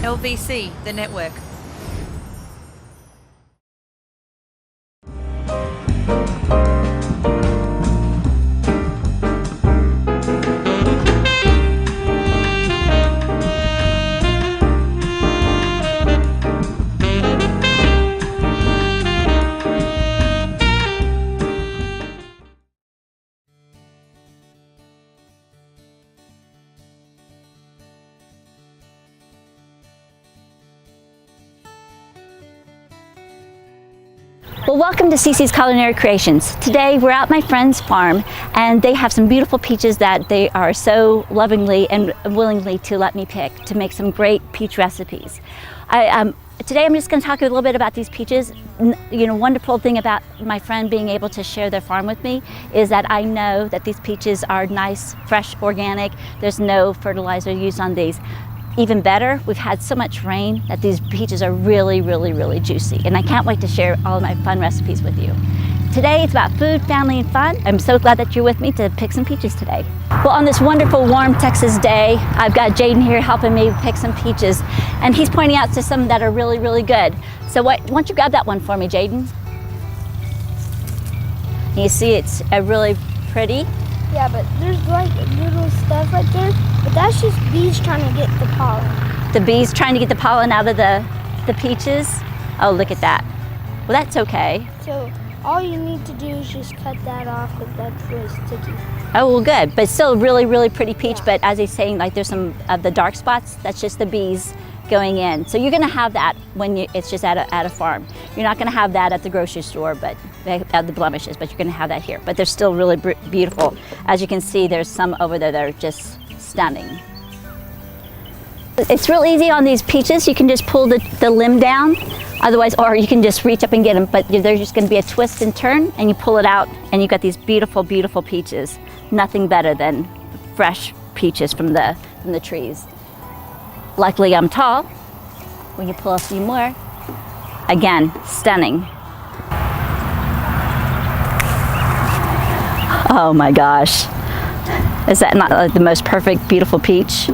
LVC, the network. Well, welcome to CiCi's Culinary Creations. Today we're at my friend's farm and they have some beautiful peaches that they are so lovingly and willingly to let me pick to make some great peach recipes. Today I'm just going to talk a little bit about these peaches. Wonderful thing about my friend being able to share their farm with me is that I know that these peaches are nice, fresh, organic. There's no fertilizer used on these. Even better, we've had so much rain that these peaches are really, really, really juicy. And I can't wait to share all of my fun recipes with you. Today it's about food, family, and fun. I'm so glad that you're with me to pick some peaches today. Well, on this wonderful, warm Texas day, I've got Jaden here helping me pick some peaches. And he's pointing out to some that are really, really good. So why don't you grab that one for me, Jaden? You see it's really pretty. Yeah, but there's like little stuff right there, but that's just bees trying to get the pollen. The bees trying to get the pollen out of the peaches? Oh, look at that. Well, that's okay. So all you need to do is just cut that off because that's really sticky. Oh, well, good. But still really, really pretty peach. Yeah. But as he's saying, like there's some of the dark spots, that's just the bees going in. So you're gonna have that when it's just at a farm. You're not gonna have that at the grocery store, but the blemishes, but you're gonna have that here. But they're still really beautiful. As you can see, there's some over there that are just stunning. It's real easy on these peaches. You can just pull the limb down, otherwise, or you can just reach up and get them, but there's just gonna be a twist and turn, and you pull it out, and you've got these beautiful, beautiful peaches. Nothing better than fresh peaches from the trees. Luckily, I'm tall. We can pull a few more. Again, stunning. Oh my gosh. Is that not like the most perfect, beautiful peach?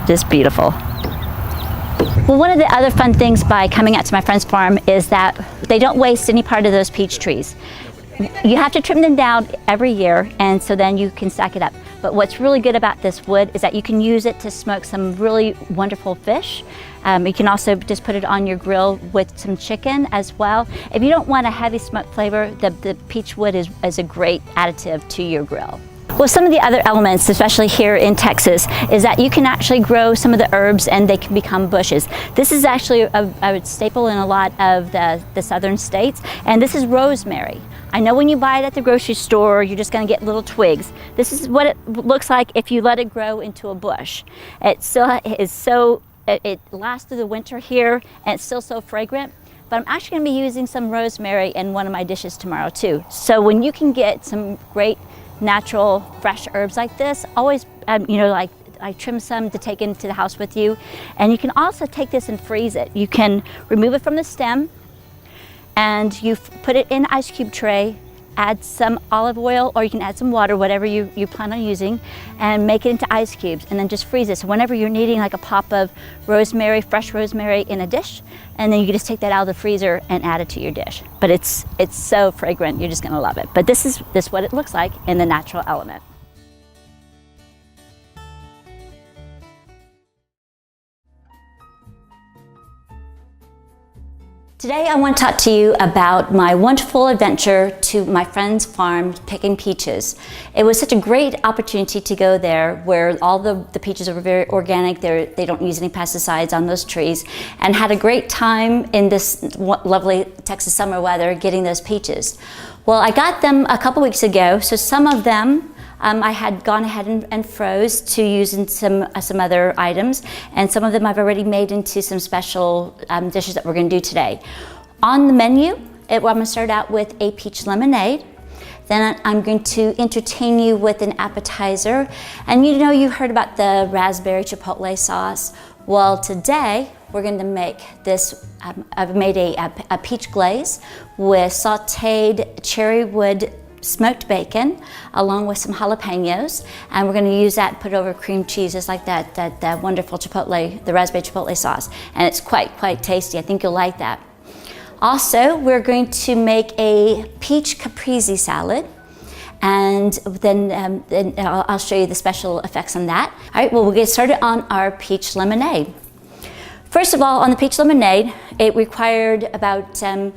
Just beautiful. Well, one of the other fun things by coming out to my friend's farm is that they don't waste any part of those peach trees. You have to trim them down every year, and so then you can stack it up. But what's really good about this wood is that you can use it to smoke some really wonderful fish. You can also just put it on your grill with some chicken as well. If you don't want a heavy smoke flavor, the peach wood is a great additive to your grill. Well, some of the other elements, especially here in Texas, is that you can actually grow some of the herbs and they can become bushes. This is actually a staple in a lot of the southern states, and this is rosemary. I know when you buy it at the grocery store, you're just going to get little twigs. This is what it looks like if you let it grow into a bush. It still is it lasts through the winter here, and it's still so fragrant. But I'm actually going to be using some rosemary in one of my dishes tomorrow too. So when you can get some great natural fresh herbs like this, always like I trim some to take into the house with you. And you can also take this and freeze it. You can remove it from the stem and you put it in an ice cube tray, add some olive oil, or you can add some water, whatever you plan on using, and make it into ice cubes, and then just freeze it. So whenever you're needing like a pop of rosemary, fresh rosemary in a dish, and then you can just take that out of the freezer and add it to your dish. But it's so fragrant, you're just gonna love it. But this is what it looks like in the natural element. Today I want to talk to you about my wonderful adventure to my friend's farm picking peaches. It was such a great opportunity to go there where all the peaches are very organic, they don't use any pesticides on those trees, and had a great time in this lovely Texas summer weather getting those peaches. Well, I got them a couple weeks ago, so some of them I had gone ahead and froze to use in some other items, and some of them I've already made into some special dishes that we're going to do today. On the menu, I'm going to start out with a peach lemonade. Then I'm going to entertain you with an appetizer. And you heard about the raspberry chipotle sauce. Well, today we're going to make this. I've made a peach glaze with sauteed cherry wood smoked bacon along with some jalapenos, and we're going to use that and put it over cream cheese, just like that wonderful chipotle, the raspberry chipotle sauce, and it's quite tasty. I think you'll like that. Also, we're going to make a peach caprese salad, and then I'll show you the special effects on that. All right, well, we'll get started on our peach lemonade. First of all, on the peach lemonade, it required about 3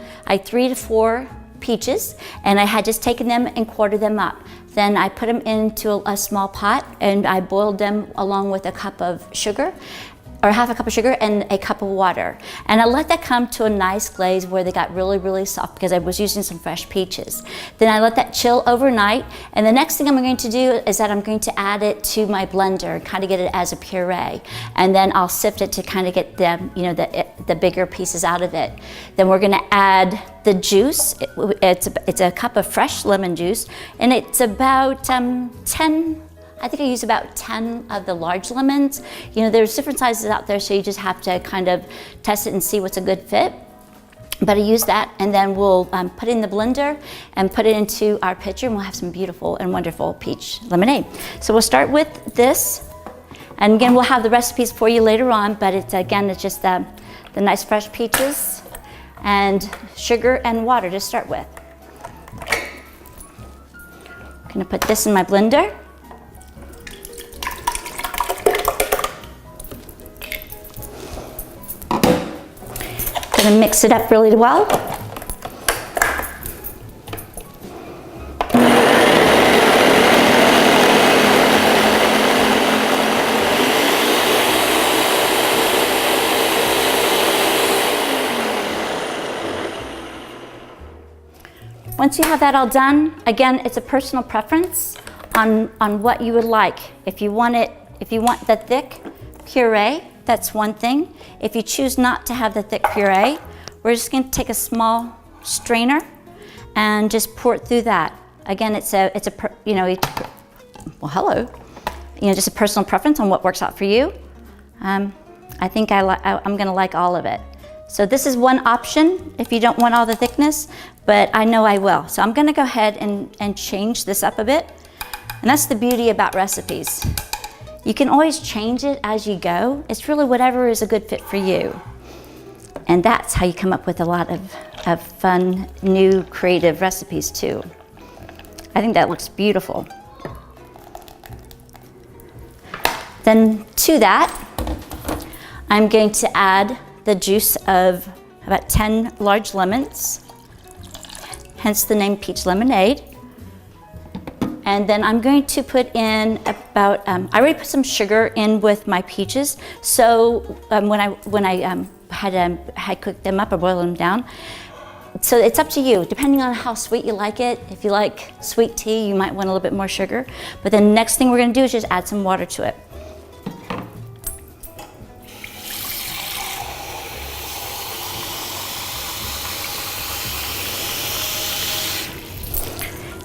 to 4 peaches, and I had just taken them and quartered them up. Then I put them into a small pot, and I boiled them along with a cup of sugar, or half a cup of sugar and a cup of water. And I let that come to a nice glaze where they got really soft, because I was using some fresh peaches. Then I let that chill overnight, and the next thing I'm going to do is that I'm going to add it to my blender, kind of get it as a puree, and then I'll sift it to kind of get the bigger pieces out of it. Then we're going to add the juice. It's a cup of fresh lemon juice, and it's about 10. I think I use about 10 of the large lemons. There's different sizes out there, so you just have to kind of test it and see what's a good fit. But I use that, and then we'll put it in the blender and put it into our pitcher, and we'll have some beautiful and wonderful peach lemonade. So we'll start with this, and again, we'll have the recipes for you later on, but it's just the nice fresh peaches and sugar and water to start with. I'm gonna put this in my blender. Gonna mix it up really well. Once you have that all done, again, it's a personal preference on what you would like. If you want the thick puree, that's one thing. If you choose not to have the thick puree, we're just going to take a small strainer and just pour it through that. Again, it's a just a personal preference on what works out for you. I think I'm going to like all of it. So this is one option if you don't want all the thickness, but I know I will. So I'm going to go ahead and change this up a bit. And that's the beauty about recipes. You can always change it as you go. It's really whatever is a good fit for you. And that's how you come up with a lot of fun, new, creative recipes too. I think that looks beautiful. Then to that, I'm going to add the juice of about 10 large lemons, hence the name peach lemonade. And then I'm going to put in about, I already put some sugar in with my peaches. So when I had cooked them up or boiled them down. So it's up to you, depending on how sweet you like it. If you like sweet tea, you might want a little bit more sugar. But the next thing we're gonna do is just add some water to it.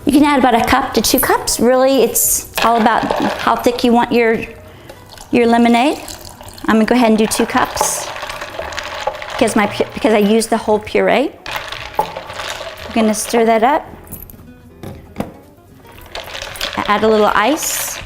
You can add about a cup to 2 cups. Really, it's all about how thick you want your lemonade. I'm gonna go ahead and do 2 cups because I used the whole puree. I'm gonna stir that up. Add a little ice.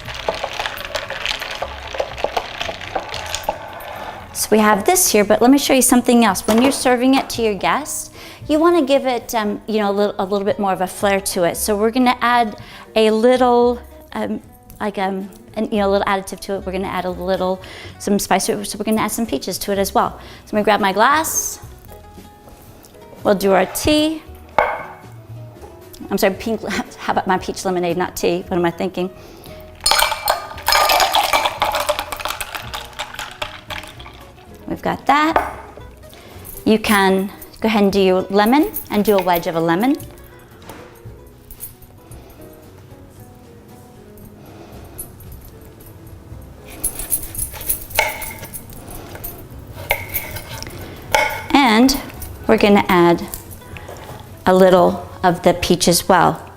So we have this here, but let me show you something else. When you're serving it to your guests, you want to give it, a little bit more of a flair to it. So we're going to add a little, little additive to it. We're going to add some spice to it. So we're going to add some peaches to it as well. So I'm going to grab my glass. We'll do our tea. I'm sorry, pink. How about my peach lemonade, not tea? What am I thinking? We've got that. You can go ahead and do your lemon and do a wedge of a lemon. And we're going to add a little of the peach as well.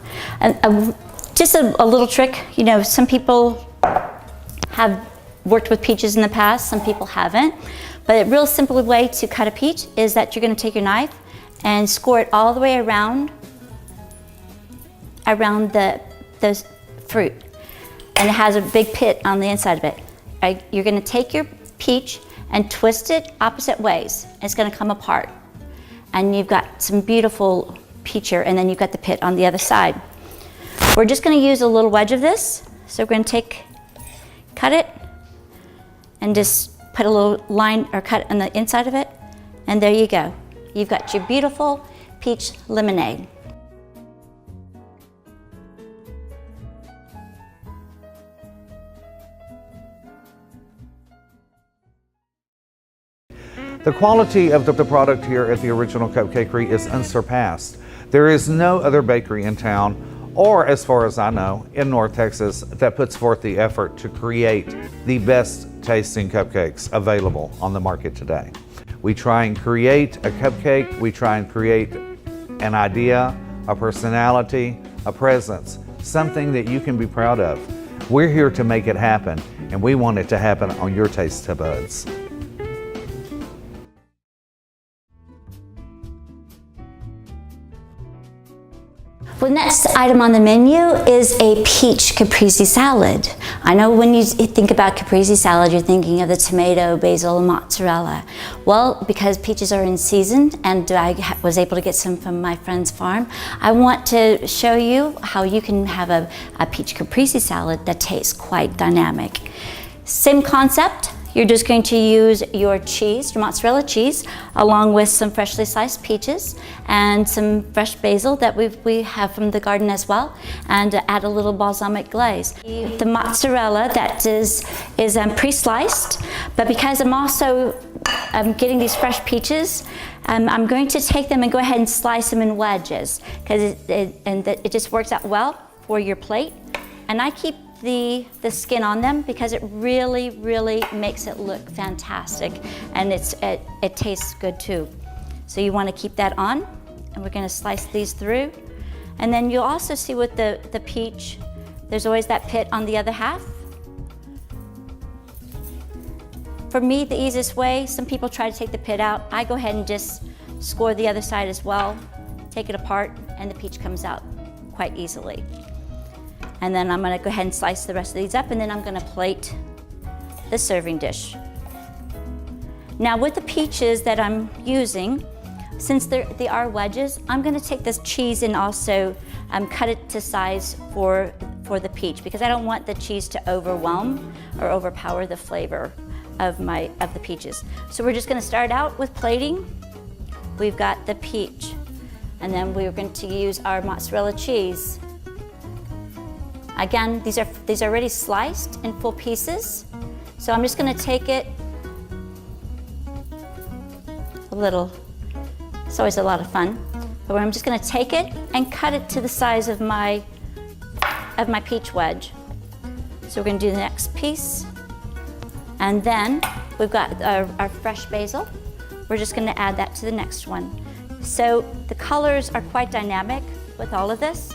Just a little trick, some people have worked with peaches in the past, some people haven't. But a real simple way to cut a peach is that you're going to take your knife and score it all the way around around those fruit, and it has a big pit on the inside of it. You're gonna take your peach and twist it opposite ways. It's gonna come apart. And you've got some beautiful peach here, and then you've got the pit on the other side. We're just gonna use a little wedge of this. So we're gonna cut it, and just put a little line or cut on the inside of it, and there you go. You've got your beautiful peach lemonade. The quality of the product here at the Original Cupcakery is unsurpassed. There is no other bakery in town, or as far as I know, in North Texas, that puts forth the effort to create the best tasting cupcakes available on the market today. We try and create a cupcake, we try and create an idea, a personality, a presence, something that you can be proud of. We're here to make it happen, and we want it to happen on your taste buds. Well, the next item on the menu is a peach caprese salad. I know when you think about caprese salad, you're thinking of the tomato, basil, and mozzarella. Well, because peaches are in season and I was able to get some from my friend's farm, I want to show you how you can have a peach caprese salad that tastes quite dynamic. Same concept. You're just going to use your cheese, your mozzarella cheese, along with some freshly sliced peaches and some fresh basil that we have from the garden as well, and add a little balsamic glaze. The mozzarella that is pre-sliced, but because I'm also getting these fresh peaches, I'm going to take them and go ahead and slice them in wedges, because it just works out well for your plate. And I keep the skin on them because it really makes it look fantastic, and it tastes good too. So you want to keep that on, and we're going to slice these through. And then you'll also see with the peach, there's always that pit on the other half. For me, the easiest way, some people try to take the pit out. I go ahead and just score the other side as well, take it apart, and the peach comes out quite easily. And then I'm gonna go ahead and slice the rest of these up, and then I'm gonna plate the serving dish. Now with the peaches that I'm using, since they are wedges, I'm gonna take this cheese and also cut it to size for the peach, because I don't want the cheese to overwhelm or overpower the flavor of the peaches. So we're just gonna start out with plating. We've got the peach, and then we're going to use our mozzarella cheese. Again, these are already sliced in full pieces. So I'm just gonna take it a little, it's always a lot of fun, but I'm just gonna take it and cut it to the size of my peach wedge. So we're gonna do the next piece. And then we've got our fresh basil. We're just gonna add that to the next one. So the colors are quite dynamic with all of this.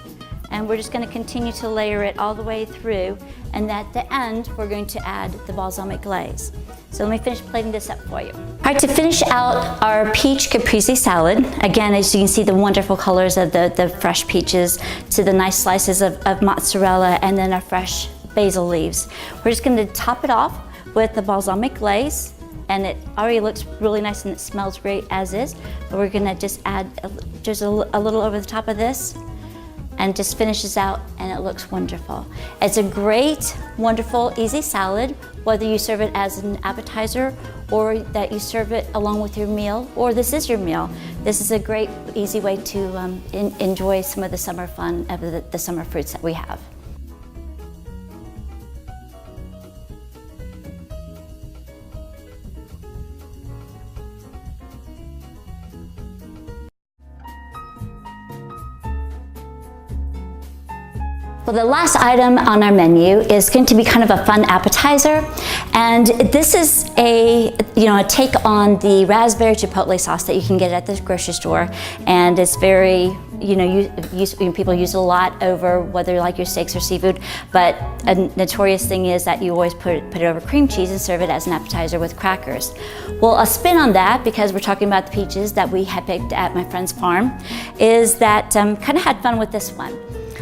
And we're just going to continue to layer it all the way through, and at the end we're going to add the balsamic glaze. So let me finish plating this up for you. All right, to finish out our peach caprese salad, again, as you can see, the wonderful colors of the fresh peaches to the nice slices of mozzarella, and then our fresh basil leaves. We're just going to top it off with the balsamic glaze, and it already looks really nice and it smells great as is, but we're going to just add just a little over the top of this, and just finishes out, and it looks wonderful. It's a great, wonderful, easy salad, whether you serve it as an appetizer or that you serve it along with your meal, or this is your meal. This is a great, easy way to enjoy some of the summer fun of the summer fruits that we have. Well, the last item on our menu is going to be kind of a fun appetizer, and this is a take on the raspberry chipotle sauce that you can get at the grocery store, and it's very people use it a lot over whether you like your steaks or seafood, but a notorious thing is that you always put it over cream cheese and serve it as an appetizer with crackers. Well, a spin on that, because we're talking about the peaches that we had picked at my friend's farm, is that kind of had fun with this one.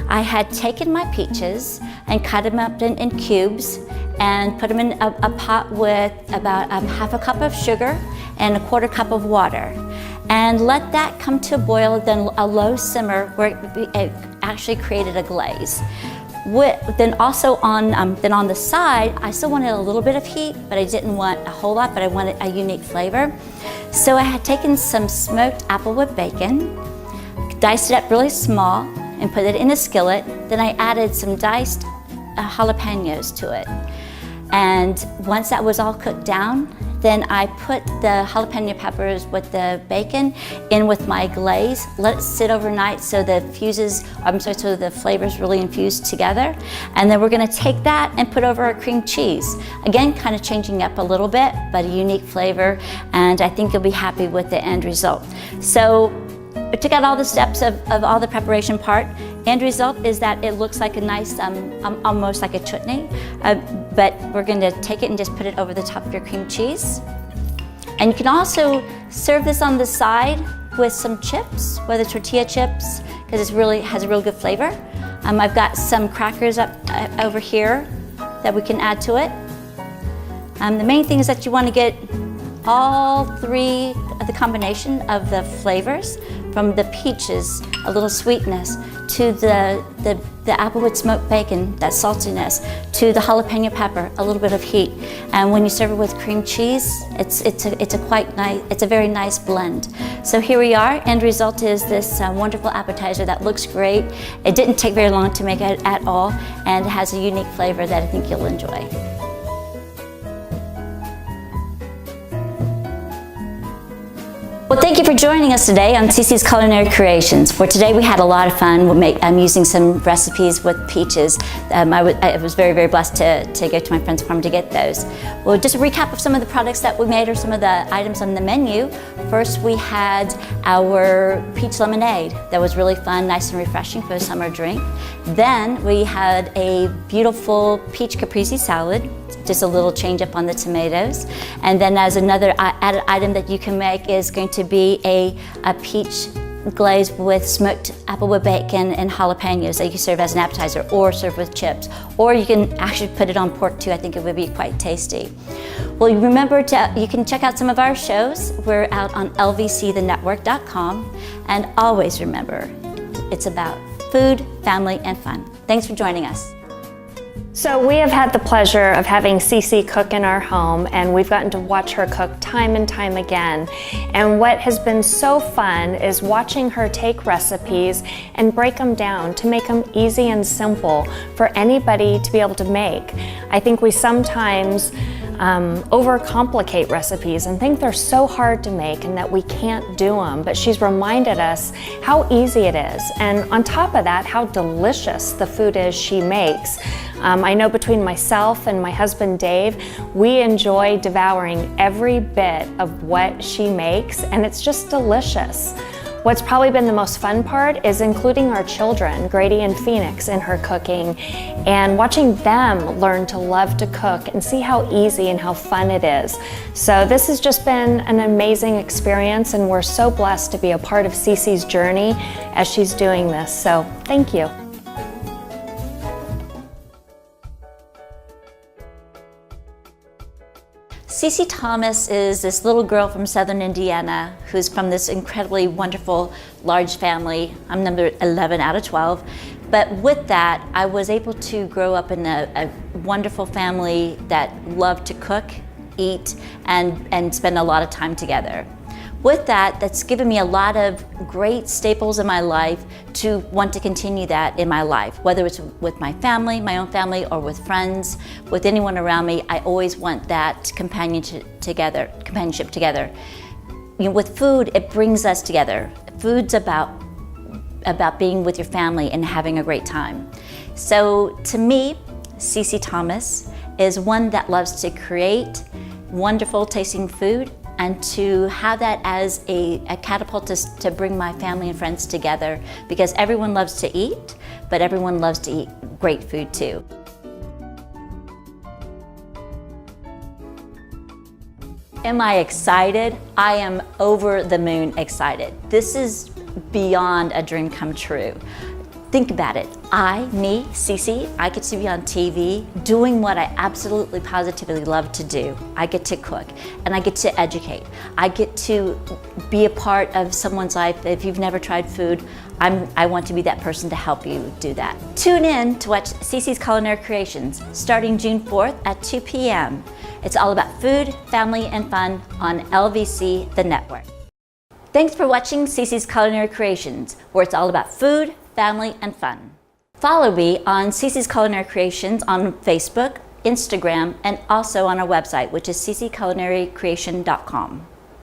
I had taken my peaches and cut them up in cubes and put them in a pot with about half a cup of sugar and a quarter cup of water. And let that come to a boil, then a low simmer where it actually created a glaze. Then also on the side, I still wanted a little bit of heat, but I didn't want a whole lot, but I wanted a unique flavor. So I had taken some smoked applewood bacon, diced it up really small, and put it in a skillet. Then I added some diced jalapenos to it. And once that was all cooked down, then I put the jalapeno peppers with the bacon in with my glaze, let it sit overnight so the flavors really infuse together. And then we're gonna take that and put over our cream cheese. Again, kind of changing up a little bit, but a unique flavor, and I think you'll be happy with the end result. So I took out all the steps of all the preparation part. End result is that it looks like a nice, almost like a chutney, but we're gonna take it and just put it over the top of your cream cheese. And you can also serve this on the side with some chips, whether tortilla chips, because it really has a real good flavor. I've got some crackers up over here that we can add to it. The main thing is that you want to get all three of the combination of the flavors, from the peaches, a little sweetness, to the applewood smoked bacon, that saltiness, to the jalapeno pepper, a little bit of heat. And when you serve it with cream cheese, it's a very nice blend. So here we are. End result is this wonderful appetizer that looks great. It didn't take very long to make it at all, and it has a unique flavor that I think you'll enjoy. Well, thank you for joining us today on CiCi's Culinary Creations. For today, we had a lot of fun using some recipes with peaches. I was very, very blessed to go to my friend's farm to get those. Well, just a recap of some of the products that we made or some of the items on the menu. First, we had our peach lemonade. That was really fun, nice and refreshing for a summer drink. Then we had a beautiful peach caprese salad, just a little change up on the tomatoes. And then as another added item that you can make is going to be a peach glaze with smoked applewood bacon and jalapenos that you can serve as an appetizer or serve with chips. Or you can actually put it on pork too. I think it would be quite tasty. Well, remember you can check out some of our shows. We're out on lvcthenetwork.com. And always remember, it's about food, family, and fun. Thanks for joining us. So we have had the pleasure of having CiCi cook in our home, and we've gotten to watch her cook time and time again. And what has been so fun is watching her take recipes and break them down to make them easy and simple for anybody to be able to make. I think we sometimes overcomplicate recipes and think they're so hard to make and that we can't do them, but she's reminded us how easy it is, and on top of that, how delicious the food is she makes. I know between myself and my husband Dave, we enjoy devouring every bit of what she makes, and it's just delicious. What's probably been the most fun part is including our children, Grady and Phoenix, in her cooking and watching them learn to love to cook and see how easy and how fun it is. So this has just been an amazing experience, and we're so blessed to be a part of CiCi's journey as she's doing this. So thank you. CiCi Thomas is this little girl from southern Indiana who's from this incredibly wonderful large family. I'm number 11 out of 12. But with that, I was able to grow up in a wonderful family that loved to cook, eat, and spend a lot of time together. With that, that's given me a lot of great staples in my life to want to continue that in my life. Whether it's with my family, my own family, or with friends, with anyone around me, I always want that companionship together. You know, with food, it brings us together. Food's about being with your family and having a great time. So to me, CiCi Thomas is one that loves to create wonderful tasting food and to have that as a catapult to bring my family and friends together, because everyone loves to eat, but everyone loves to eat great food too. Am I excited? I am over the moon excited. This is beyond a dream come true. Think about it. Me, Cici, I get to be on TV doing what I absolutely positively love to do. I get to cook and I get to educate. I get to be a part of someone's life. If you've never tried food, I want to be that person to help you do that. Tune in to watch CiCi's Culinary Creations starting June 4th at 2 p.m. It's all about food, family, and fun on LVC, the network. Thanks for watching CiCi's Culinary Creations, where it's all about food, family, and fun. Follow me on CiCi's Culinary Creations on Facebook, Instagram, and also on our website, which is CiCiCulinaryCreation.com.